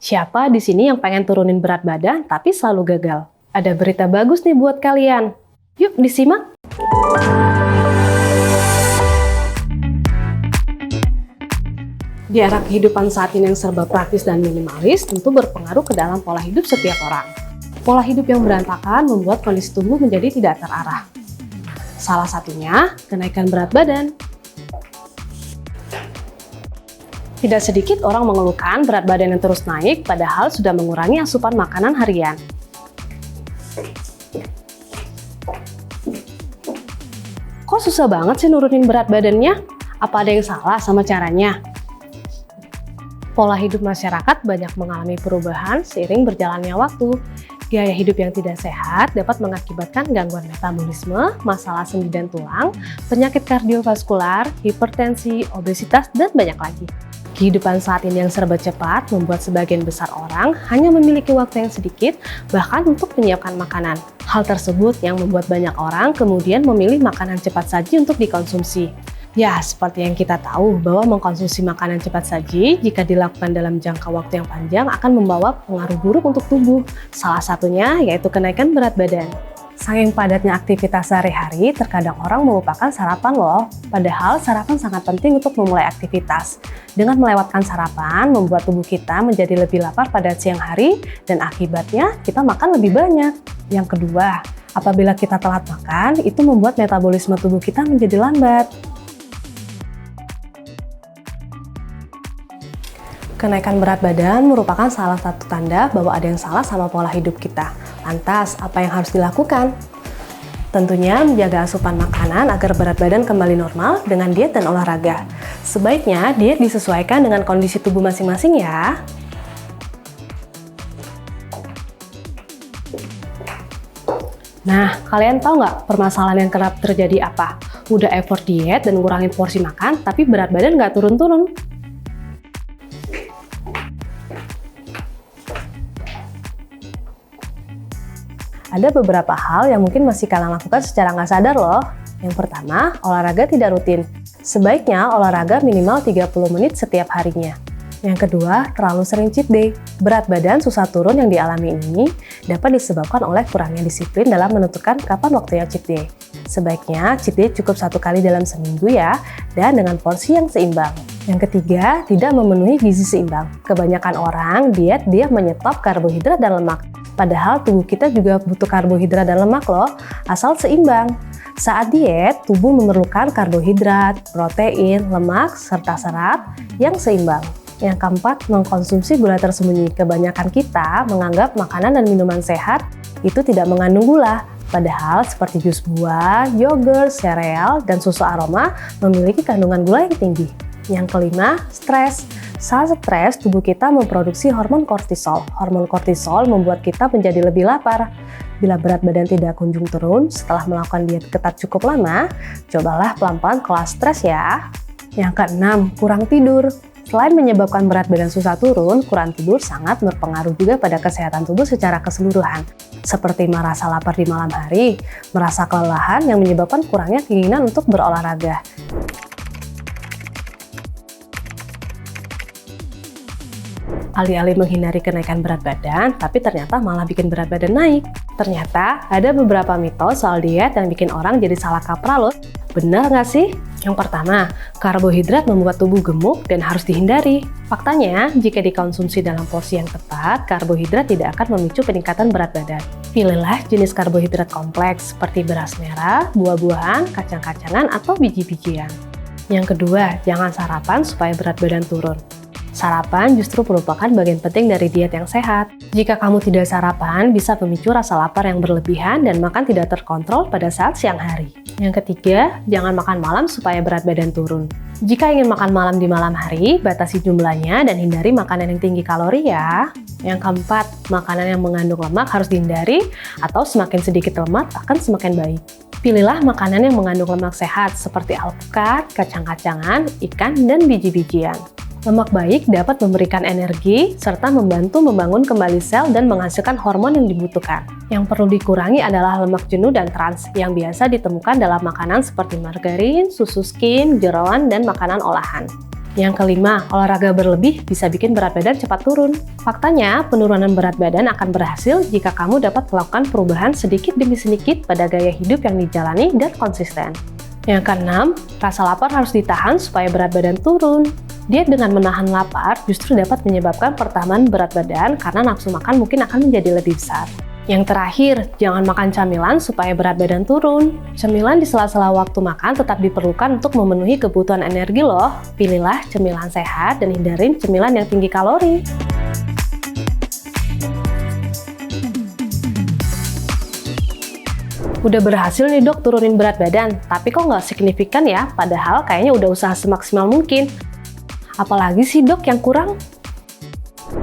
Siapa di sini yang pengen turunin berat badan tapi selalu gagal? Ada berita bagus nih buat kalian. Yuk disimak! Di era kehidupan saat ini yang serba praktis dan minimalis tentu berpengaruh ke dalam pola hidup setiap orang. Pola hidup yang berantakan membuat kondisi tubuh menjadi tidak terarah. Salah satunya, kenaikan berat badan. Tidak sedikit orang mengeluhkan berat badan yang terus naik padahal sudah mengurangi asupan makanan harian. Kok susah banget sih nurunin berat badannya? Apa ada yang salah sama caranya? Pola hidup masyarakat banyak mengalami perubahan seiring berjalannya waktu. Gaya hidup yang tidak sehat dapat mengakibatkan gangguan metabolisme, masalah sendi dan tulang, penyakit kardiovaskular, hipertensi, obesitas, dan banyak lagi. Kehidupan saat ini yang serba cepat membuat sebagian besar orang hanya memiliki waktu yang sedikit, bahkan untuk menyiapkan makanan. Hal tersebut yang membuat banyak orang kemudian memilih makanan cepat saji untuk dikonsumsi. Ya, seperti yang kita tahu bahwa mengkonsumsi makanan cepat saji jika dilakukan dalam jangka waktu yang panjang akan membawa pengaruh buruk untuk tubuh. Salah satunya yaitu kenaikan berat badan. Saking padatnya aktivitas sehari-hari, terkadang orang melupakan sarapan loh. Padahal sarapan sangat penting untuk memulai aktivitas. Dengan melewatkan sarapan, membuat tubuh kita menjadi lebih lapar pada siang hari dan akibatnya kita makan lebih banyak. Yang kedua, apabila kita telat makan, itu membuat metabolisme tubuh kita menjadi lambat. Kenaikan berat badan merupakan salah satu tanda bahwa ada yang salah sama pola hidup kita. Lantas, apa yang harus dilakukan? Tentunya menjaga asupan makanan agar berat badan kembali normal dengan diet dan olahraga. Sebaiknya diet disesuaikan dengan kondisi tubuh masing-masing ya. Nah, kalian tahu nggak permasalahan yang kerap terjadi apa? Udah effort diet dan ngurangin porsi makan, tapi berat badan nggak turun-turun. Ada beberapa hal yang mungkin masih kalian lakukan secara nggak sadar loh. Yang pertama, olahraga tidak rutin. Sebaiknya olahraga minimal 30 menit setiap harinya. Yang kedua, terlalu sering cheat day. Berat badan susah turun yang dialami ini dapat disebabkan oleh kurangnya disiplin dalam menentukan kapan waktunya cheat day. Sebaiknya cheat day cukup 1 kali dalam seminggu ya, dan dengan porsi yang seimbang. Yang ketiga, tidak memenuhi gizi seimbang. Kebanyakan orang diet dia menyetop karbohidrat dan lemak. Padahal tubuh kita juga butuh karbohidrat dan lemak loh, asal seimbang. Saat diet, tubuh memerlukan karbohidrat, protein, lemak, serta serat yang seimbang. Yang keempat, mengkonsumsi gula tersembunyi. Kebanyakan kita menganggap makanan dan minuman sehat itu tidak mengandung gula. Padahal seperti jus buah, yogurt, sereal, dan susu aroma memiliki kandungan gula yang tinggi. Yang kelima, stres. Saat stres, tubuh kita memproduksi hormon kortisol. Hormon kortisol membuat kita menjadi lebih lapar. Bila berat badan tidak kunjung turun setelah melakukan diet ketat cukup lama, cobalah pelan-pelan kelola stres ya. Yang keenam, kurang tidur. Selain menyebabkan berat badan susah turun, kurang tidur sangat berpengaruh juga pada kesehatan tubuh secara keseluruhan. Seperti merasa lapar di malam hari, merasa kelelahan yang menyebabkan kurangnya keinginan untuk berolahraga. Alih-alih menghindari kenaikan berat badan, tapi ternyata malah bikin berat badan naik. Ternyata ada beberapa mitos soal diet yang bikin orang jadi salah kaprah loh. Benar nggak sih? Yang pertama, karbohidrat membuat tubuh gemuk dan harus dihindari. Faktanya, jika dikonsumsi dalam porsi yang tepat, karbohidrat tidak akan memicu peningkatan berat badan. Pilihlah jenis karbohidrat kompleks seperti beras merah, buah-buahan, kacang-kacangan, atau biji-bijian. Yang kedua, jangan sarapan supaya berat badan turun. Sarapan justru merupakan bagian penting dari diet yang sehat. Jika kamu tidak sarapan, bisa memicu rasa lapar yang berlebihan dan makan tidak terkontrol pada saat siang hari. Yang ketiga, jangan makan malam supaya berat badan turun. Jika ingin makan malam di malam hari, batasi jumlahnya dan hindari makanan yang tinggi kalori ya. Yang keempat, makanan yang mengandung lemak harus dihindari atau semakin sedikit lemak akan semakin baik. Pilihlah makanan yang mengandung lemak sehat seperti alpukat, kacang-kacangan, ikan, dan biji-bijian. Lemak baik dapat memberikan energi serta membantu membangun kembali sel dan menghasilkan hormon yang dibutuhkan. Yang perlu dikurangi adalah lemak jenuh dan trans yang biasa ditemukan dalam makanan seperti margarin, susu skim, jeroan, dan makanan olahan. Yang kelima, olahraga berlebih bisa bikin berat badan cepat turun. Faktanya, penurunan berat badan akan berhasil jika kamu dapat melakukan perubahan sedikit demi sedikit pada gaya hidup yang dijalani dan konsisten. Yang keenam, rasa lapar harus ditahan supaya berat badan turun. Diet dengan menahan lapar justru dapat menyebabkan pertambahan berat badan karena nafsu makan mungkin akan menjadi lebih besar. Yang terakhir, jangan makan camilan supaya berat badan turun. Cemilan di sela-sela waktu makan tetap diperlukan untuk memenuhi kebutuhan energi loh. Pilihlah cemilan sehat dan hindarin cemilan yang tinggi kalori. Udah berhasil nih dok turunin berat badan, tapi kok nggak signifikan ya? Padahal kayaknya udah usaha semaksimal mungkin. Apalagi sih dok yang kurang?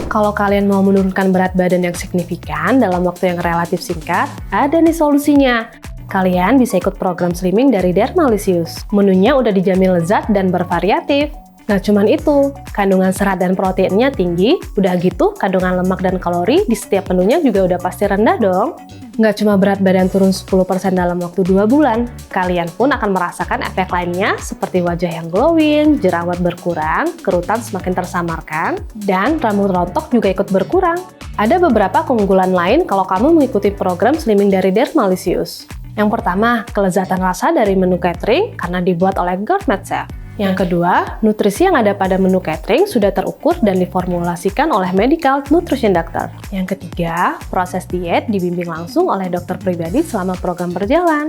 Kalau kalian mau menurunkan berat badan yang signifikan dalam waktu yang relatif singkat, ada nih solusinya. Kalian bisa ikut program slimming dari Dermalicious. Menunya udah dijamin lezat dan bervariatif. Nggak cuman itu, kandungan serat dan proteinnya tinggi, udah gitu kandungan lemak dan kalori di setiap menunya juga udah pasti rendah dong. Nggak cuma berat badan turun 10% dalam waktu 2 bulan, kalian pun akan merasakan efek lainnya seperti wajah yang glowing, jerawat berkurang, kerutan semakin tersamarkan, dan rambut rontok juga ikut berkurang. Ada beberapa keunggulan lain kalau kamu mengikuti program slimming dari Dermalicious. Yang pertama, kelezatan rasa dari menu catering karena dibuat oleh Gourmet Chef. Yang kedua, nutrisi yang ada pada menu catering sudah terukur dan diformulasikan oleh medical nutrition doctor. Yang ketiga, proses diet dibimbing langsung oleh dokter pribadi selama program berjalan.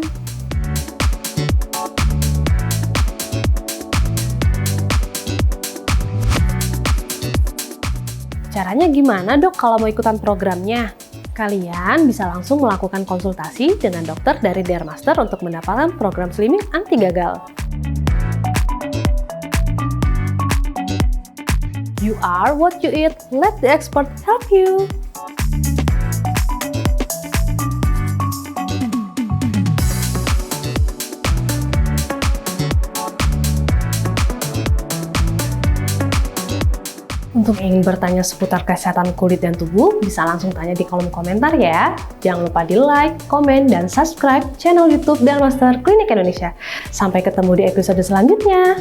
Caranya gimana dok kalau mau ikutan programnya? Kalian bisa langsung melakukan konsultasi dengan dokter dari Dermaster untuk mendapatkan program slimming anti gagal. You are what you eat. Let the expert help you. Untuk ingin bertanya seputar kesehatan kulit dan tubuh, bisa langsung tanya di kolom komentar ya. Jangan lupa di like, komen, dan subscribe channel YouTube Dermaster Klinik Indonesia. Sampai ketemu di episode selanjutnya.